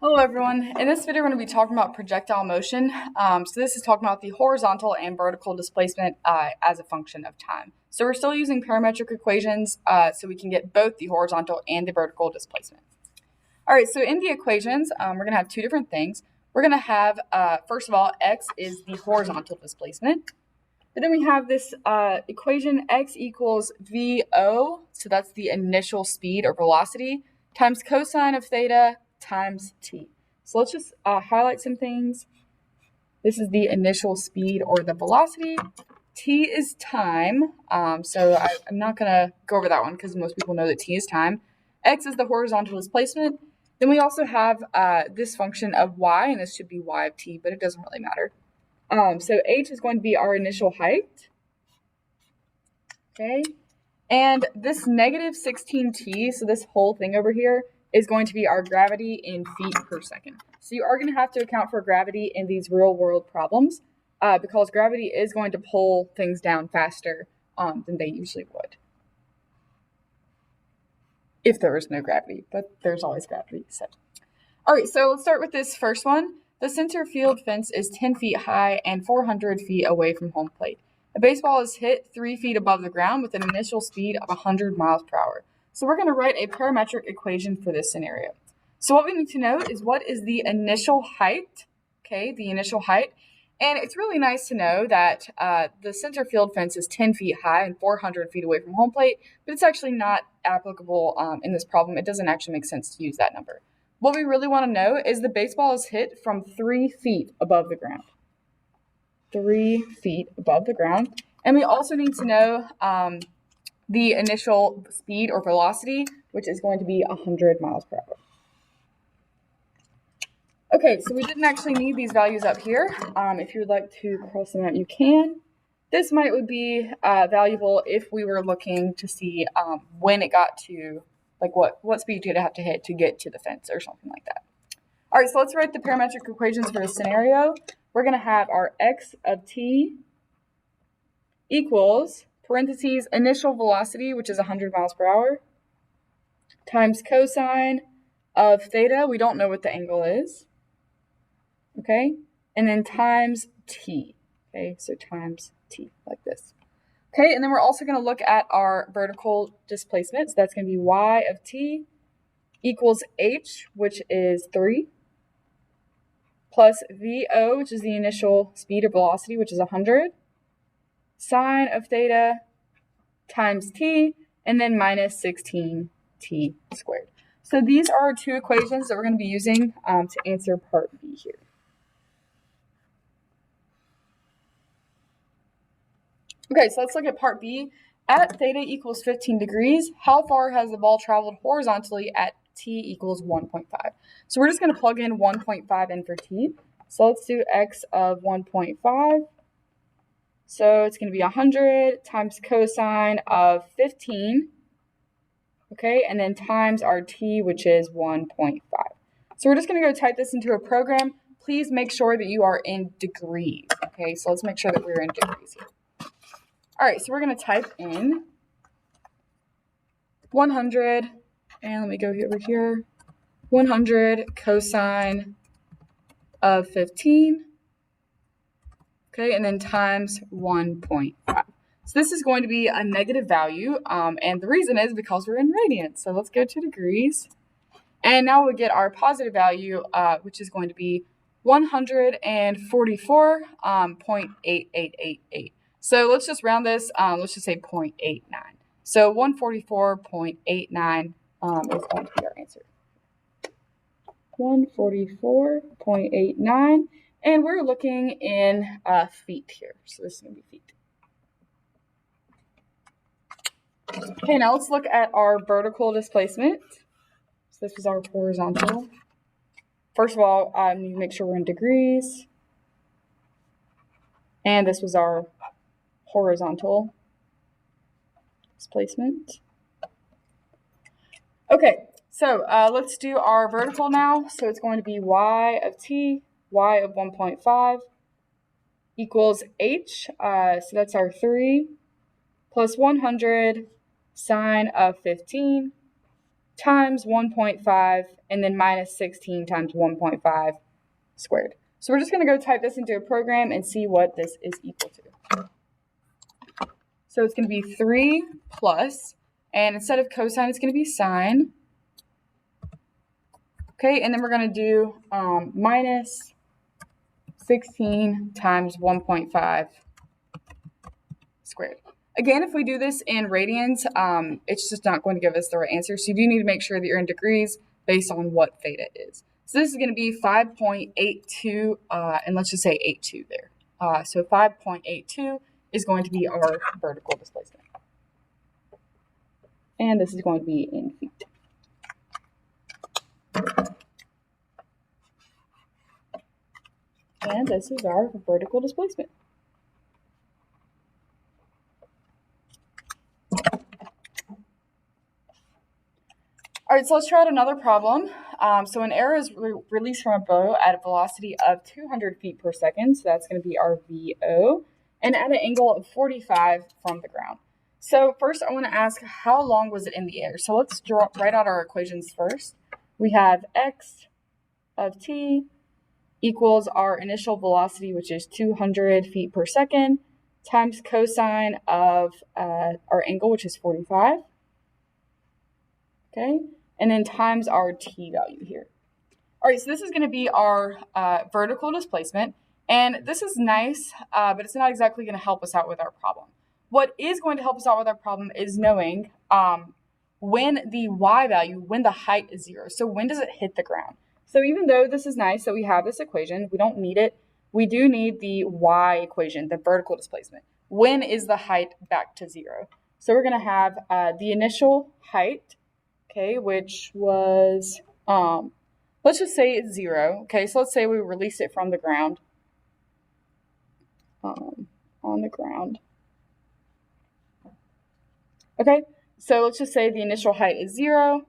Hello everyone. In this video we're going to be talking about projectile motion. So this is talking about the horizontal and vertical displacement as a function of time. So we're still using parametric equations so we can get both the horizontal and the vertical displacement. Alright, so in the equations we're going to have two different things. We're going to have, first of all, x is the horizontal displacement. But then we have this equation x equals VO, so that's the initial speed or velocity, times cosine of theta times t. So let's just highlight some things. This is the initial speed or the velocity. T is time. So I'm not going to go over that one because most people know that t is time. X is the horizontal displacement. Then we also have this function of y, and this should be y of t, but it doesn't really matter. So h is going to be our initial height. Okay. And this negative 16t, so this whole thing over here, is going to be our gravity in feet per second. So you are going to have to account for gravity in these real world problems because gravity is going to pull things down faster than they usually would. If there was no gravity, but there's always gravity. So. All right, so let's start with this first one. The center field fence is 10 feet high and 400 feet away from home plate. A baseball is hit 3 feet above the ground with an initial speed of 100 miles per hour. So we're going to write a parametric equation for this scenario. So what we need to know is what is the initial height, okay, the initial height. And it's really nice to know that the center field fence is 10 feet high and 400 feet away from home plate, but it's actually not applicable in this problem. It doesn't actually make sense to use that number. What we really want to know is the baseball is hit from 3 feet above the ground. 3 feet above the ground. And we also need to know the initial speed or velocity, which is going to be 100 miles per hour. Okay, so we didn't actually need these values up here. If you would like to cross them out, you can. This would be valuable if we were looking to see when it got to, like what speed you'd have to hit to get to the fence or something like that. All right, so let's write the parametric equations for this scenario. We're going to have our x of t equals parentheses initial velocity, which is 100 miles per hour, times cosine of theta. We don't know what the angle is. Okay, and then times t. Okay, so times t, like this. Okay, and then we're also going to look at our vertical displacement. So that's going to be y of t equals h, which is 3, plus VO, which is the initial speed or velocity, which is 100, sine of theta times t, and then minus 16t squared. So these are our two equations that we're going to be using to answer part B here. Okay, so let's look at part B. At theta equals 15 degrees, how far has the ball traveled horizontally at t equals 1.5? So we're just going to plug in 1.5 in for t. So let's do x of 1.5. So it's going to be 100 times cosine of 15. Okay, and then times our t, which is 1.5. So we're just going to go type this into a program. Please make sure that you are in degrees. Okay, so let's make sure that we're in degrees here. All right, so we're going to type in 100, and let me go over here, 100 cosine of 15, okay, and then times 1.5. So this is going to be a negative value, and the reason is because we're in radians. So let's go to degrees, and now we'll get our positive value, which is going to be 144.8888. So let's just round this, let's just say 0.89. So 144.89 is going to be our answer. 144.89, and we're looking in feet here. So this is going to be feet. Okay, now let's look at our vertical displacement. So this is our horizontal. First of all, I need to make sure we're in degrees. And this was our horizontal displacement. Okay, so let's do our vertical now. So it's going to be y of t, y of 1.5 equals h. So that's our 3 plus 100 sine of 15 times 1.5, and then minus 16 times 1.5 squared. So we're just going to go type this into a program and see what this is equal to. So it's going to be 3 plus, and instead of cosine, it's going to be sine. Okay, and then we're going to do minus 16 times 1.5 squared. Again, if we do this in radians, it's just not going to give us the right answer. So you do need to make sure that you're in degrees based on what theta is. So this is going to be 5.82, and let's just say 82 there. So 5.82 is going to be our vertical displacement. And this is going to be in feet. And this is our vertical displacement. All right, so let's try out another problem. So an arrow is released from a bow at a velocity of 200 feet per second. So that's going to be our VO, and at an angle of 45 from the ground. So first I want to ask, how long was it in the air? So let's write out our equations first. We have x of t equals our initial velocity, which is 200 feet per second, times cosine of our angle, which is 45. Okay, and then times our t value here. All right, so this is going to be our vertical displacement, and this is nice, but it's not exactly going to help us out with our problem. What is going to help us out with our problem is knowing when the y value, when the height is 0. So when does it hit the ground? So even though this is nice that we have this equation, we don't need it. We do need the y equation, the vertical displacement. When is the height back to 0? So we're going to have the initial height, okay, which was, let's just say it's 0. Okay, so let's say we release it from the ground, on the ground. Okay, so let's just say the initial height is 0.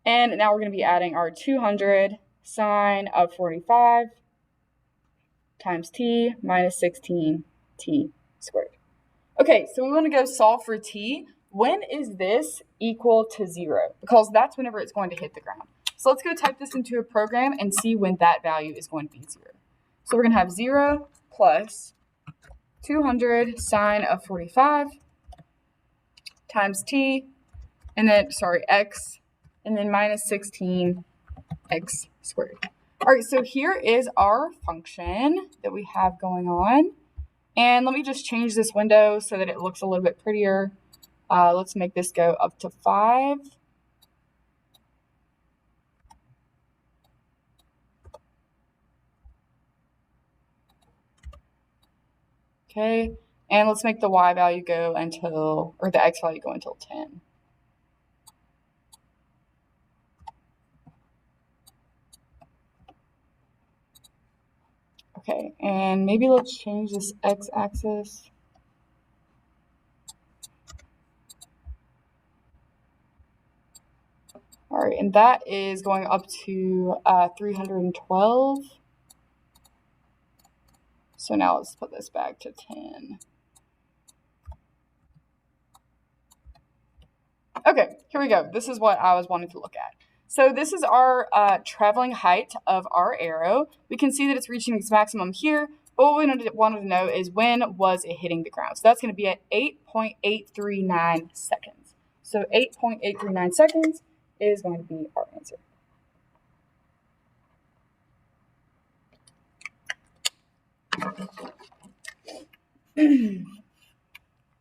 And now we're going to be adding our 200 sine of 45 times t minus 16 t squared. Okay, so we want to go solve for t. When is this equal to 0? Because that's whenever it's going to hit the ground. So let's go type this into a program and see when that value is going to be 0. So we're going to have 0 plus 200 sine of 45 times t, and then, x, and then minus 16 x squared. All right, so here is our function that we have going on. And let me just change this window so that it looks a little bit prettier. Let's make this go up to 5. Okay, and let's make the y value go until, or the x value go until 10. Okay, and maybe let's change this x-axis. All right, and that is going up to 312. So now let's put this back to 10. Okay, here we go. This is what I was wanting to look at. So this is our traveling height of our arrow. We can see that it's reaching its maximum here, but what we wanted to know is when was it hitting the ground. So that's going to be at 8.839 seconds. So 8.839 seconds is going to be our answer.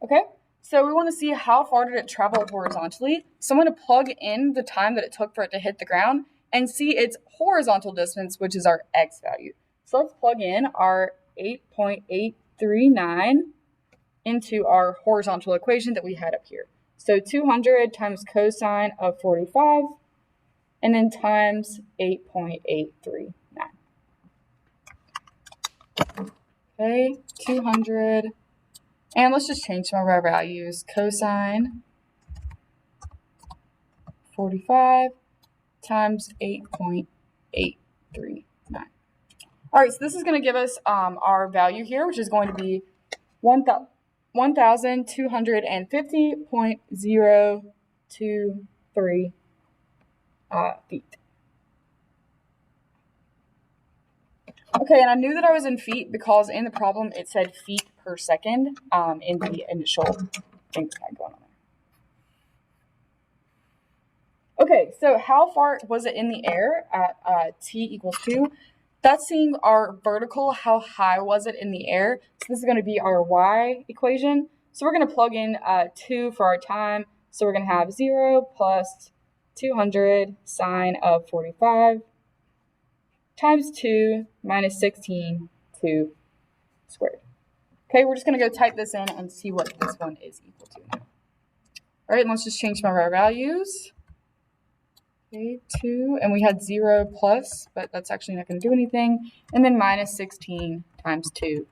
Okay, so we want to see how far did it travel horizontally. So I'm going to plug in the time that it took for it to hit the ground and see its horizontal distance, which is our x value. So let's plug in our 8.839 into our horizontal equation that we had up here. So 200 times cosine of 45, and then times 8.839. Okay, 200, and let's just change some of our values. Cosine 45 times 8.839. All right, so this is going to give us our value here, which is going to be 1,250.023 2.43 feet. Okay, and I knew that I was in feet because in the problem it said feet per second in the initial thing I had going on there. Okay, so how far was it in the air at t equals 2? That's seeing our vertical, how high was it in the air. So this is going to be our y equation. So we're going to plug in 2 for our time. So we're going to have 0 plus 200 sine of 45 times 2 minus 16, 2 squared. Okay, we're just going to go type this in and see what this one is equal to now. All right, and let's just change some of our values. Okay, 2, and we had 0 plus, but that's actually not going to do anything. And then minus 16 times 2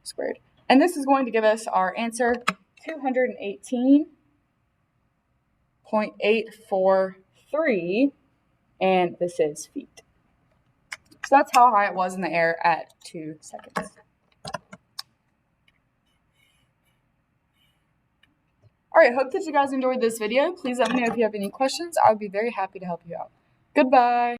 squared. And this is going to give us our answer, 218.843, and this is feet. So that's how high it was in the air at 2 seconds. All right, hope that you guys enjoyed this video. Please let me know if you have any questions. I would be very happy to help you out. Goodbye.